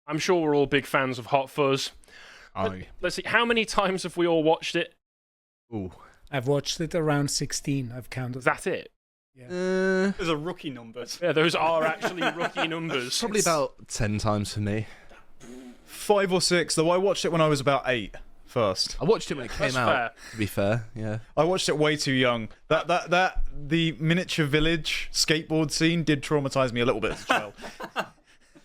I'm sure we're all big fans of Hot Fuzz. Let's see, how many times have we all watched it? Ooh. I've watched it around 16. I've counted. Is that it? Yeah. Those are rookie numbers. Yeah, those are actually rookie numbers. Probably about 10 times for me. 5 or 6, though I watched it when I was about 8 first. I watched it when it came out, fair. to be fair, yeah. I watched it way too young. The miniature village skateboard scene did traumatize me a little bit as a child.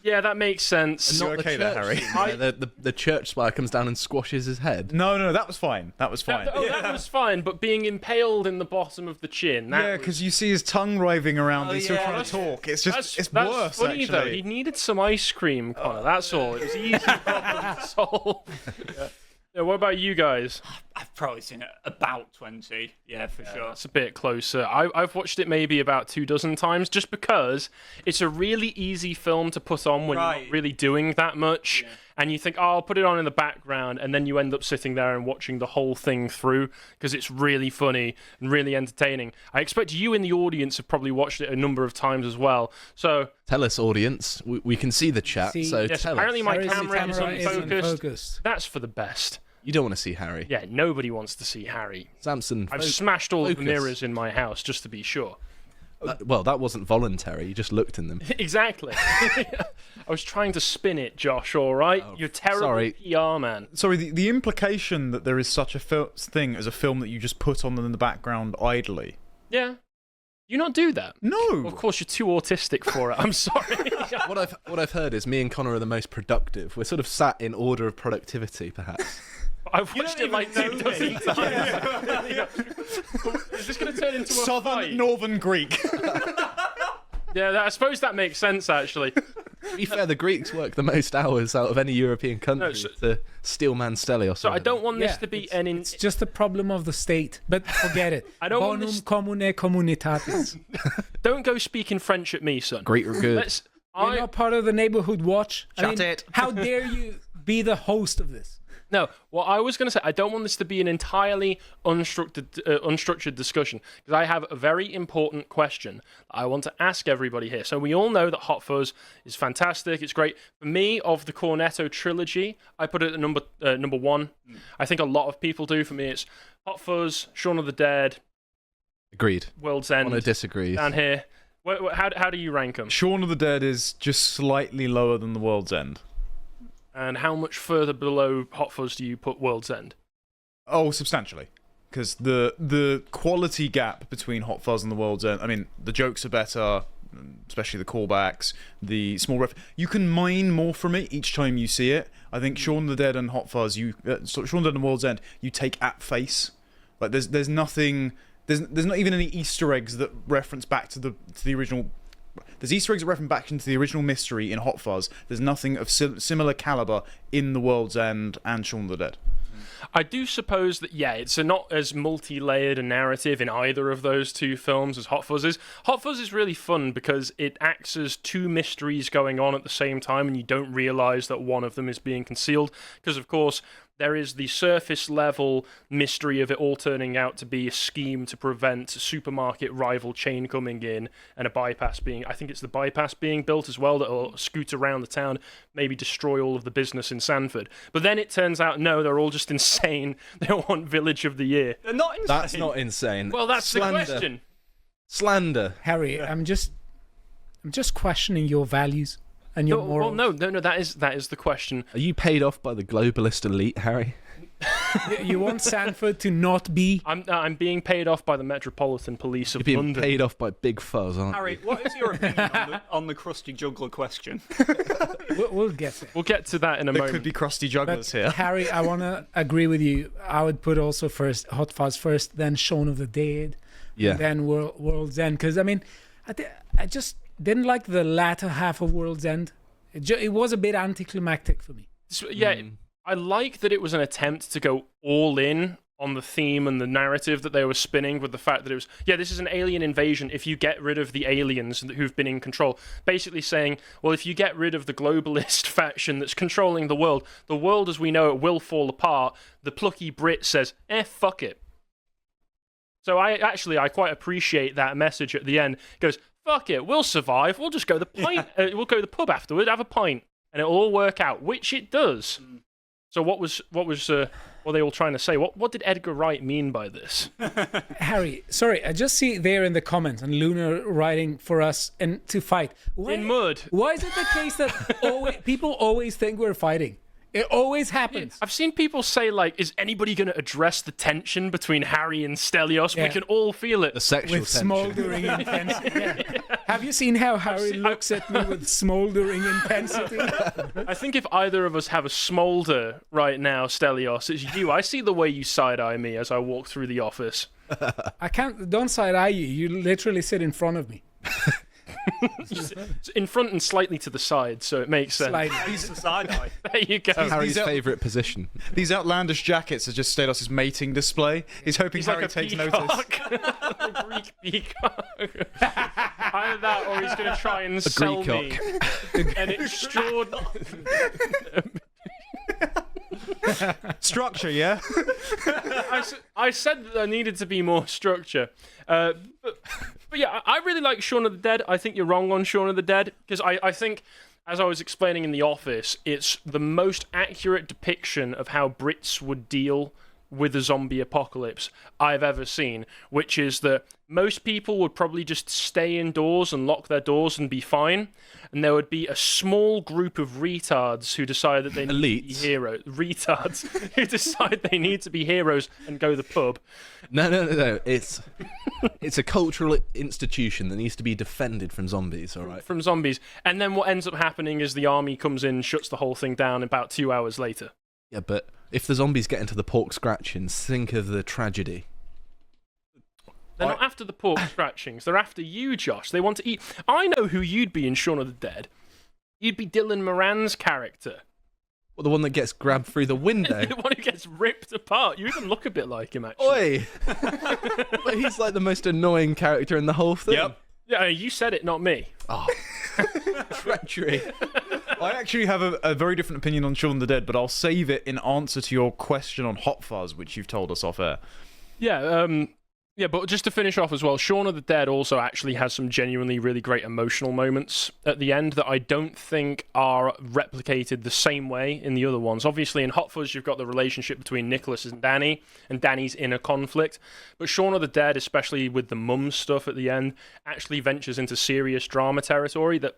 Yeah, that makes sense. You're okay there, Harry? The church spire comes down and squashes his head. No, that was fine. That was fine. That was fine, but being impaled in the bottom of the chin. Yeah, because you see his tongue writhing around. He's still trying to talk. It's just it's that's worse. Funny actually. though. He needed some ice cream, Connor. That's all. It was an easy problem to solve. Yeah, what about you guys? I've probably seen it about 20. Yeah, for sure. That's a bit closer. I've watched it maybe about 24 times, just because it's a really easy film to put on when you're not really doing that much. Yeah. And you think, oh, I'll put it on in the background, and then you end up sitting there and watching the whole thing through because it's really funny and really entertaining. I expect you in the audience have probably watched it a number of times as well. So tell us, audience. We can see the chat, so yes, tell apparently us. my camera is unfocused. That's for the best. You don't want to see Harry. Yeah, nobody wants to see Harry. Samson, I've smashed all of the mirrors in my house just to be sure. That wasn't voluntary. You just looked in them. Exactly. I was trying to spin it, Josh, all right? You're terrible PR, man. Sorry, the implication that there is such a thing as a film that you just put on in the background idly. Yeah. You not do that? No. Well, of course, you're too autistic for it. I'm sorry. What I've heard is me and Connor are the most productive. We're sort of sat in order of productivity, perhaps. I've watched it like 2 dozen times. Is this going to turn into a Southern Northern Greek? Yeah, I suppose that makes sense, actually. To be fair, the Greeks work the most hours out of any European country to steal Manstelli or something. So I don't want this to be It's just a problem of the state, but forget it. I don't Bonum want this... commune communitatis. Don't go speaking French at me, son. Greek are good. You're not part of the neighborhood watch. Shut it. How dare you be the host of this? No, well, I was going to say, I don't want this to be an entirely unstructured discussion, because I have a very important question I want to ask everybody here. So we all know that Hot Fuzz is fantastic, it's great. For me, of the Cornetto trilogy, I put it at number 1. I think a lot of people do. For me, it's Hot Fuzz, Shaun of the Dead. Agreed. World's End. One disagrees. Down here. How do you rank them? Shaun of the Dead is just slightly lower than The World's End. And how much further below Hot Fuzz do you put World's End? Oh, substantially. Because the quality gap between Hot Fuzz and The World's End, I mean, the jokes are better, especially the callbacks, the small you can mine more from it each time you see it. I think Shaun of the Dead and Hot Fuzz, Shaun of the Dead and World's End, you take at face. Like there's nothing, there's not even any Easter eggs that reference back to the original. There's Easter eggs that reference back into the original mystery in Hot Fuzz. There's nothing of similar caliber in The World's End and Shaun of the Dead. I do suppose that, yeah, it's not as multi-layered a narrative in either of those two films as Hot Fuzz is. Hot Fuzz is really fun because it acts as 2 mysteries going on at the same time, and you don't realise that one of them is being concealed. Because, of course, there is the surface-level mystery of it all turning out to be a scheme to prevent a supermarket rival chain coming in and a bypass being... I think it's the bypass being built as well that will scoot around the town, maybe destroy all of the business in Sanford. But then it turns out, no, they're all just insane. They want Village of the Year. They're not insane. That's not insane. Well, that's Slander. the question. Slander. Harry, I'm just questioning your values and your morals. Well, no, that is the question. Are you paid off by the globalist elite, Harry? You want Sanford to not be... I'm being paid off by the Metropolitan Police of You're being London. paid off by Big Fuzz, aren't Harry, you? what is your opinion on the crusty juggler question? We'll get there. We'll get to that in a There moment. could be crusty jugglers here. Harry, I want to agree with you. I would put also first Hot Fuzz first, then Shaun of the Dead, and then World's End. Because, I mean, I just didn't like the latter half of World's End. It was a bit anticlimactic for me. So, yeah, I like that it was an attempt to go all in on the theme and the narrative that they were spinning with the fact that it was, this is an alien invasion if you get rid of the aliens who've been in control. Basically saying, well, if you get rid of the globalist faction that's controlling the world as we know it will fall apart. The plucky Brit says, fuck it. So I quite appreciate that message at the end. It goes, fuck it, we'll survive. We'll just go we'll go to the pub afterward, have a pint. and it'll all work out, which it does. So what were they all trying to say? What did Edgar Wright mean by this? Harry, sorry, I just see there in the comments and Luna writing for us and to fight. In mud. Why is it the case that people always think we're fighting? It always happens. I've seen people say, like, is anybody going to address the tension between Harry and Stelios? Yeah. We can all feel it. The sexual With tension. smouldering intensity. Yeah. Have you seen how Harry looks at me with smouldering intensity? I think if either of us have a smolder right now, Stelios, it's you. I see the way you side-eye me as I walk through the office. Don't side-eye you. You literally sit in front of me. In front and slightly to the side, so it makes sense. Slightly. He's the side eye. There you go. Harry's favourite position. These outlandish jackets are just Stelios' mating display. He's hoping He's Harry like a takes peacock. notice. A Greek peacock. Either that or he's going to try and sell me an extraordinary... Structure, yeah? I said that there needed to be more structure. But yeah, I really like Shaun of the Dead. I think you're wrong on Shaun of the Dead, because I think, as I was explaining in The Office, it's the most accurate depiction of how Brits would deal with the zombie apocalypse I've ever seen, which is that most people would probably just stay indoors and lock their doors and be fine, and there would be a small group of retards who decide that they need to be heroes. Retards who decide they need to be heroes and go to the pub. No. It's a cultural institution that needs to be defended from zombies, all right? From zombies. And then what ends up happening is the army comes in and shuts the whole thing down about 2 hours later. Yeah, but if the zombies get into the pork scratchings, think of the tragedy. They're not after the pork scratchings. They're after you, Josh. They want to eat. I know who you'd be in Shaun of the Dead. You'd be Dylan Moran's character. Well, the one that gets grabbed through the window. The one who gets ripped apart. You even look a bit like him, actually. Oi! But he's like the most annoying character in the whole thing. Yep. Yeah, you said it, not me. Oh. Treachery. I actually have a very different opinion on Shaun of the Dead, but I'll save it in answer to your question on Hot Fuzz, which you've told us off air. Yeah, but just to finish off as well, Shaun of the Dead also actually has some genuinely really great emotional moments at the end that I don't think are replicated the same way in the other ones. Obviously, in Hot Fuzz, you've got the relationship between Nicholas and Danny's inner conflict. But Shaun of the Dead, especially with the mum stuff at the end, actually ventures into serious drama territory that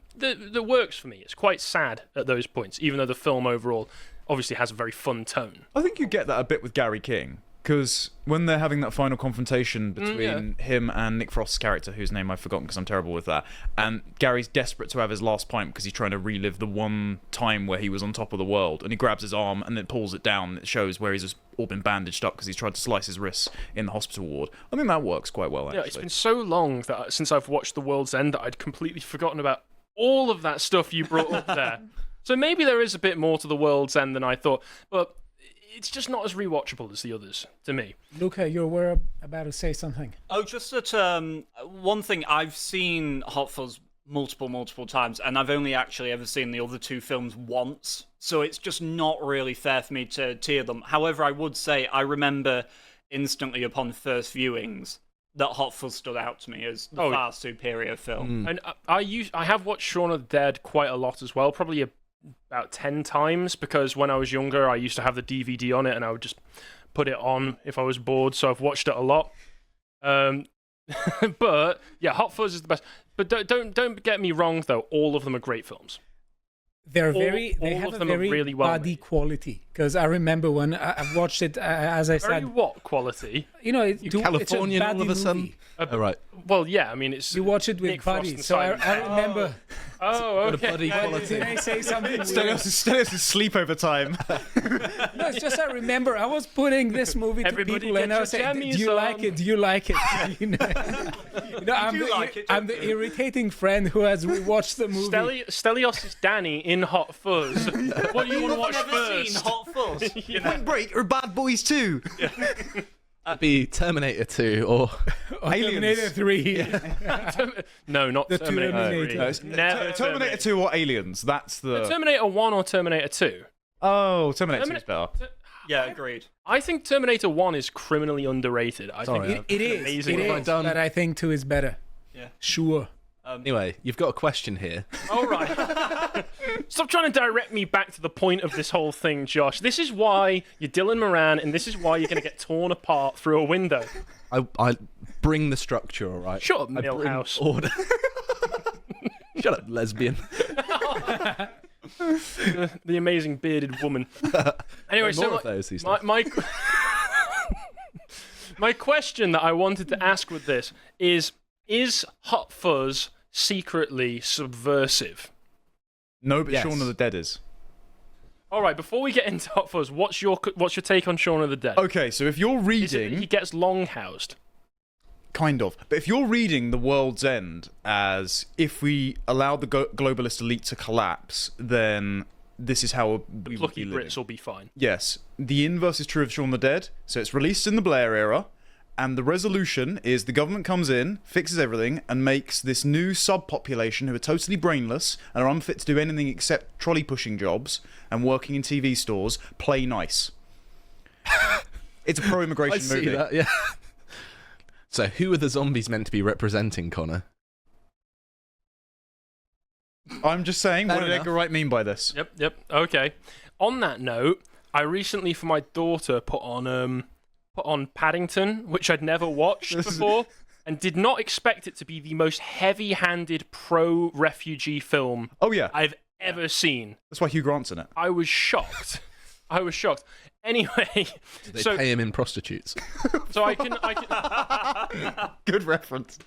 works for me. It's quite sad at those points, even though the film overall obviously has a very fun tone. I think you get that a bit with Gary King. Because when they're having that final confrontation between him and Nick Frost's character, whose name I've forgotten because I'm terrible with that, and Gary's desperate to have his last pint because he's trying to relive the one time where he was on top of the world, and he grabs his arm and then pulls it down, and it shows where he's just all been bandaged up because he's tried to slice his wrists in the hospital ward. I think that works quite well, actually. Yeah, it's been so long that since I've watched The World's End that I'd completely forgotten about all of that stuff you brought up there. So maybe there is a bit more to The World's End than I thought, but it's just not as rewatchable as the others, to me. Luca, you were about to say something. Oh, just that one thing, I've seen Hot Fuzz multiple times, and I've only actually ever seen the other two films once, so it's just not really fair for me to tier them. However, I would say I remember instantly upon first viewings that Hot Fuzz stood out to me as the far superior film. And I have watched Shaun of the Dead quite a lot as well, probably about 10 times, because when I was younger I used to have the DVD on it and I would just put it on if I was bored, so I've watched it a lot. But yeah, Hot Fuzz is the best. But don't get me wrong though, all of them are great films. They have of a them very are really well body made. quality, because I remember when I've watched it, as I Very said, what quality? you know, Californian it's a all of a sudden? Oh, right. Well, yeah, I mean it's You watch it with Nick Frost body, and so Simon I remember. Oh, okay. Body quality. Did I say something weird? Stelios' sleepover time. No, it's just I remember I was putting this movie to Everybody people and I get was your saying, "Do jammies you on." like it? Do you like it?" You know, I'm the irritating friend who has rewatched the movie. Stelios is Danny in Hot Fuzz. What do you want to watch I've never first? seen Hot Fuzz. Point Break or Bad Boys 2? It'd be Terminator 2 or Terminator 3. No, not The Terminator. Terminator. 3. Never Terminator 2 or Aliens? That's the... Terminator 1 or Terminator 2? Oh, Terminator 2 is better. Yeah, agreed. I think Terminator 1 is criminally underrated. I Sorry, think It is, amazing. it What have I is, done? but I think 2 is better. Yeah. Sure. Anyway, you've got a question here. All right. Stop trying to direct me back to the point of this whole thing, Josh. This is why you're Dylan Moran, and this is why you're going to get torn apart through a window. I bring the structure, all right? Shut up, I bring Millhouse. order. Shut up, lesbian. The amazing bearded woman. Anyway, More so of those these my, days. my, my question that I wanted to ask with this is Hot Fuzz secretly subversive? No, but Yes. Shaun of the Dead is. All right, before we get into Hot Fuzz, what's your take on Shaun of the Dead? Okay, so if you're Is it that reading... he gets longhoused? Kind of. But if you're reading The World's End as if we allow the globalist elite to collapse, then this is how we would Lucky be living. Brits will be fine. Yes. The inverse is true of Shaun of the Dead. So it's released in the Blair era, and the resolution is the government comes in, fixes everything, and makes this new subpopulation who are totally brainless and are unfit to do anything except trolley pushing jobs and working in TV stores play nice. It's a I pro-immigration see movie. that, yeah. So who are the zombies meant to be representing, Connor? I'm just saying, Fair what did enough. Edgar Wright mean by this? Yep. Okay. On that note, I recently, for my daughter, put on Paddington, which I'd never watched before, and did not expect it to be the most heavy-handed pro-refugee film Oh, yeah. I've ever seen. That's why Hugh Grant's in it. I was shocked. Anyway, They so pay him in prostitutes. I can Good reference.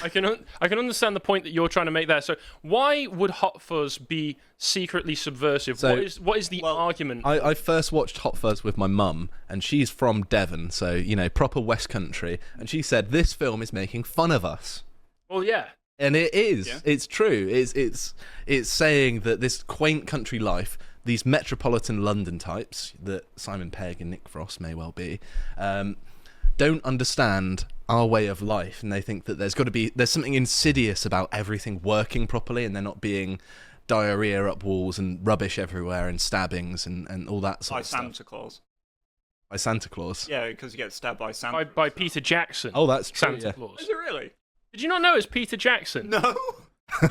I can understand the point that you're trying to make there. So why would Hot Fuzz be secretly subversive? So- what is the argument? I first watched Hot Fuzz with my mum, and she's from Devon, so, you know, proper West Country, and she said, this film is making fun of us. Well, yeah. And it is. Yeah. It's true. It's saying that this quaint country life, these metropolitan London types that Simon Pegg and Nick Frost may well be, don't understand our way of life, and they think that there's something insidious about everything working properly, and there not being diarrhea up walls and rubbish everywhere and stabbings and all that sort By of stuff. Santa Claus. By Santa Claus. Yeah, because you get stabbed by Santa. By Peter Jackson. Oh, that's true. Santa yeah. Claus. Is it really? Did you not know it's Peter Jackson? No.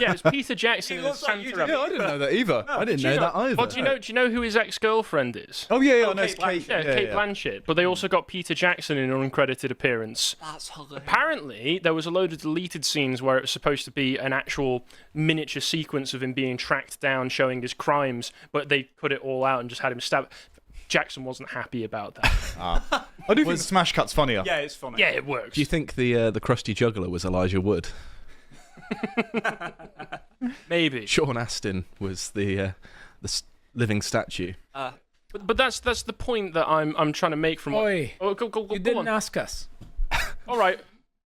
Yeah, it's Peter Jackson He as looks like Santa you Rabbit. Yeah, I didn't know that either. I didn't Do you know that either. Well, do you know who his ex-girlfriend is? Oh, yeah, I know Kate it's Kate. Blanchett. Yeah, Kate Blanchett. But they also got Peter Jackson in an uncredited appearance. That's hilarious. Apparently, there was a load of deleted scenes where it was supposed to be an actual miniature sequence of him being tracked down, showing his crimes, but they cut it all out and just had him stabbed. Jackson wasn't happy about that. I do think the smash cut's funnier. Yeah, it's funny. Yeah, it works. Do you think the crusty juggler was Elijah Wood? Maybe. Sean Astin was the living statue. But that's the point that I'm trying to make from. Oi, Oh, go you go didn't on. ask us. All right.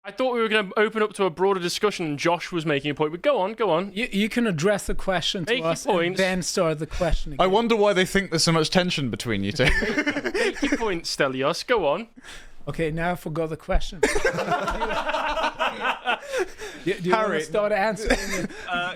I thought we were going to open up to a broader discussion, and Josh was making a point. But go on. You can address the question to Make your us and points. then start the question again. I wonder why they think there's so much tension between you two. Make your point, Stelios. Go on. Okay, now I forgot the question. Do you want to Harry. start answering it?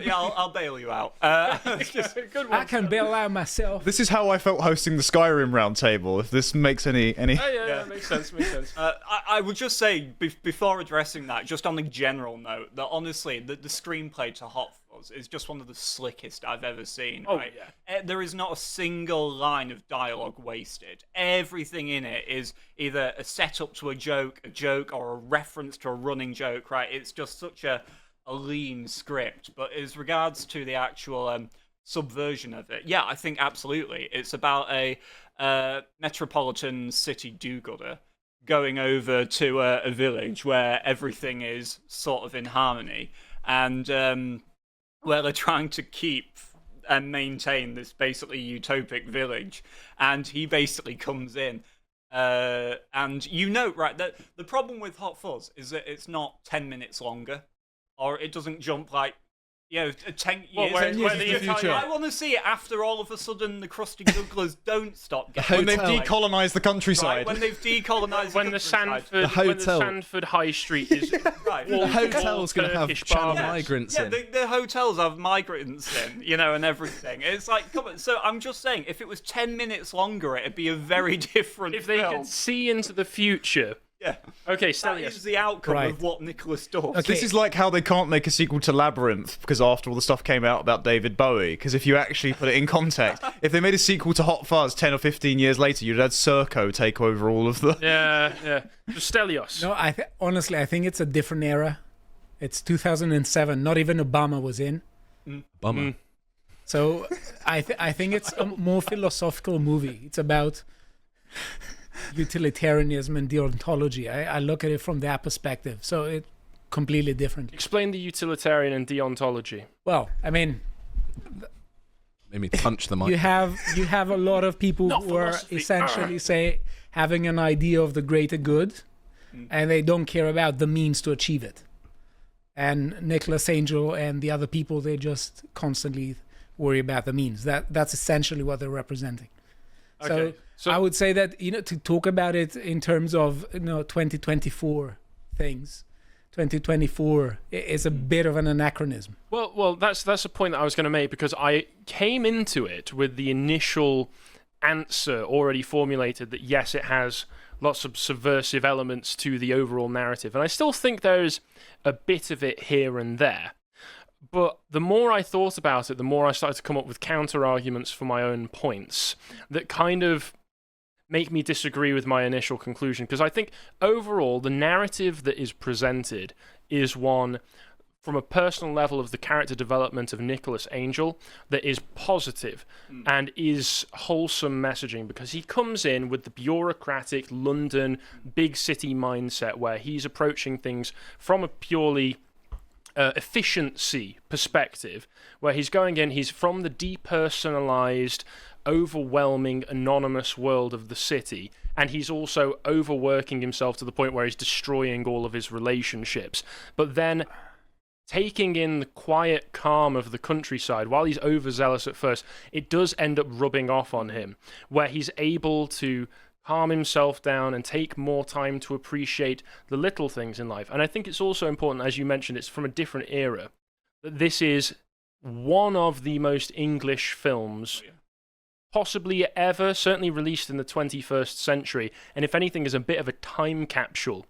Yeah, I'll bail you out. Good I one. can bail out myself. This is how I felt hosting the Skyrim round table, if this makes any... Yeah, makes sense. I would just say, before addressing that, just on a general note, that honestly, the screenplay to Hot Fuzz is just one of the slickest I've ever seen. Oh, right? yeah. There is not a single line of dialogue wasted. Everything in it is either a setup to a joke, or a reference to a running joke, right? It's just such a lean script. But as regards to the actual subversion of it, yeah, I think absolutely. It's about a metropolitan city do-gooder going over to a village where everything is sort of in harmony, and where they're trying to keep and maintain this basically utopic village. And he basically comes in, and you note, right, that the problem with Hot Fuzz is that it's not 10 minutes longer, or it doesn't jump like, 10 years. where years the into the future. I want to see it after all of a sudden the crusty jugglers don't stop getting When they've Hotel. decolonised the countryside. Right, when they've decolonised When the countryside. Sanford hotel. High Street is Right. The hotel's going to have Turkish Channel barbers. migrants Yeah, in. the hotels have migrants in, and everything. It's like, come on. So I'm just saying, if it was 10 minutes longer, it'd be a very different If they film. could see into the future Yeah. Okay, That Stelios. is the outcome Right. of what Nicholas does. Okay. This is like how they can't make a sequel to Labyrinth because after all the stuff came out about David Bowie. Because if you actually put it in context, if they made a sequel to Hot Fuzz 10 or 15 years later, you'd had Serco take over all of the. Yeah. Stelios. No, honestly, I think it's a different era. It's 2007. Not even Obama was in. Bummer. So I think it's a more philosophical movie. It's about utilitarianism and deontology. I look at it from that perspective. So it completely different. Explain the utilitarian and deontology. Well, I mean, Made me punch the mic. you have a lot of people Not who are philosophy. essentially say having an idea of the greater good, and they don't care about the means to achieve it. And Nicholas Angel and the other people, they just constantly worry about the means. That's essentially what they're representing. Okay. So I would say that, to talk about it in terms of 2024 things, 2024 is a bit of an anachronism. Well, that's a point that I was going to make, because I came into it with the initial answer already formulated that yes, it has lots of subversive elements to the overall narrative, and I still think there's a bit of it here and there. But the more I thought about it, the more I started to come up with counter arguments for my own points that kind of make me disagree with my initial conclusion, because I think overall the narrative that is presented is one from a personal level of the character development of Nicholas Angel that is positive and is wholesome messaging, because he comes in with the bureaucratic London big city mindset where he's approaching things from a purely efficiency perspective, where he's going in, he's from the depersonalized, overwhelming, anonymous world of the city, and he's also overworking himself to the point where he's destroying all of his relationships. But then taking in the quiet calm of the countryside, while he's overzealous at first, it does end up rubbing off on him, where he's able to calm himself down and take more time to appreciate the little things in life. And I think it's also important, as you mentioned, it's from a different era, that this is one of the most English films possibly ever, certainly released in the 21st century, and if anything is a bit of a time capsule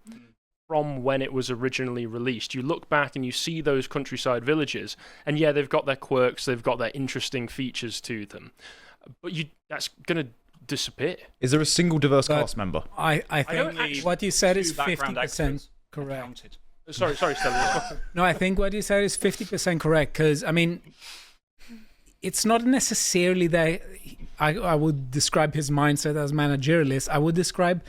from when it was originally released. You look back and you see those countryside villages, and yeah, they've got their quirks, they've got their interesting features to them, but that's going to disappear. Is there a single diverse But cast member? I don't think actually- what you said is Two background 50% actors correct. counted. Sorry, Stella. No, I think what you said is 50% correct, because, I mean, it's not necessarily that I would describe his mindset as managerialist. I would describe,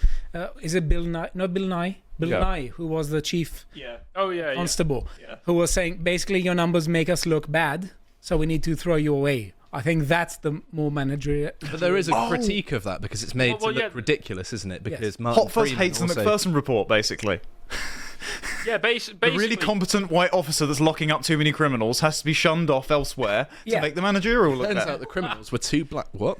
is it Bill Nye? Not Bill Nye. Bill Yeah. Nye, who was the chief Yeah. Oh, yeah. constable, Yeah. who was saying, basically, your numbers make us look bad, so we need to throw you away. I think that's the more managerial. But there is a critique of that because it's made Well, to look yeah. ridiculous, isn't it? Because Yes. Martin Hot Fuzz Freeman hates the also- McPherson report, basically. Yeah, A basically. really competent white officer that's locking up too many criminals has to be shunned off elsewhere Yeah. to make the managerial look Turns better. out the criminals were two black. What?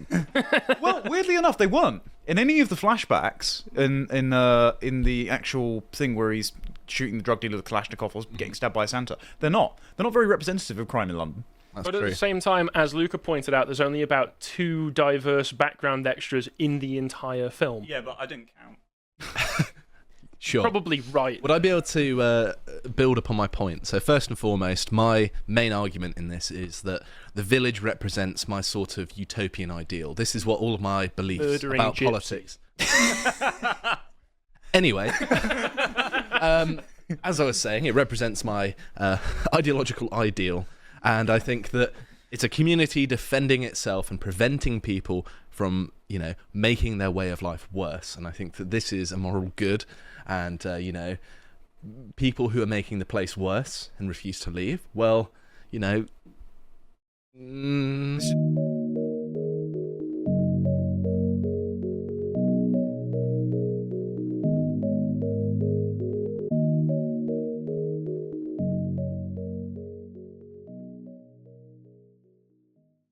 Well, weirdly enough, they weren't. In any of the flashbacks, in the actual thing where he's shooting the drug dealer with Kalashnikov or getting stabbed by Santa, they're not. They're not very representative of crime in London. That's But true. at the same time, as Luca pointed out, there's only about 2 diverse background extras in the entire film. Yeah, but I didn't count. Sure. Probably right. Would I be able to build upon my point? So first and foremost, my main argument in this is that the village represents my sort of utopian ideal. This is what all of my beliefs Murdering about gypsies. politics. Anyway, as I was saying, it represents my ideological ideal, and I think that it's a community defending itself and preventing people from, making their way of life worse. And I think that this is a moral good. And, people who are making the place worse and refuse to leave, well,